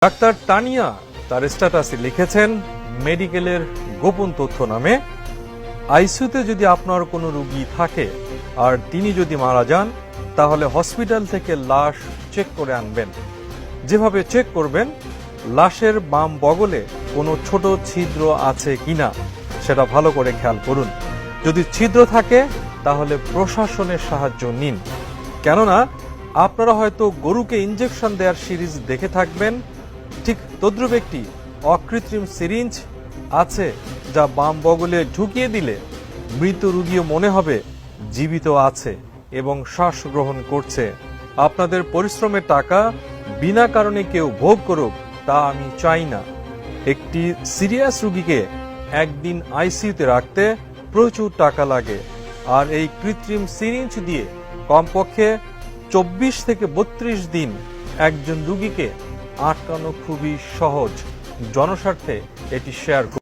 Doctor Tania তার স্ট্যাটাসে লিখেছেন, মেডিকেলের গোপন তথ্য নামে আইসিইউতে যদি আপনার কোনো রোগী থাকে আর তিনি যদি মারা যান, তাহলে হসপিটাল থেকে লাশ চেক করে আনবেন। যেভাবে চেক করবেন, লাশের বাম বগলে কোনো ছোট ছিদ্র আছে কিনা সেটা ভালো করে খেয়াল করুন। যদি ছিদ্র থাকে তাহলে প্রশাসনের সাহায্য নিন। কেননা আপনারা হয়তো গরুকে ইনজেকশন দেওয়ার সিরিজ দেখে থাকবেন, ঠিক তদ্রূপ একটি অকৃত্রিম সিরিঞ্জ আছে যা বাম বগলে ঢুকিয়ে দিলে মৃত রোগীও মনে হবে জীবিত আছে এবং শ্বাস গ্রহণ করছে। আপনাদের পরিশ্রমের টাকা বিনা কারণে কেউ ভোগ করুক তা আমি চাই না। একটি সিরিয়াস রোগীকে একদিন আইসিইউতে রাখতে প্রচুর টাকা লাগে, আর এই কৃত্রিম সিরিঞ্জ দিয়ে কমপক্ষে 24 থেকে 32 দিন একজন রোগীকে আটকানো খুবই সহজ। জনস্বার্থে এটি শেয়ার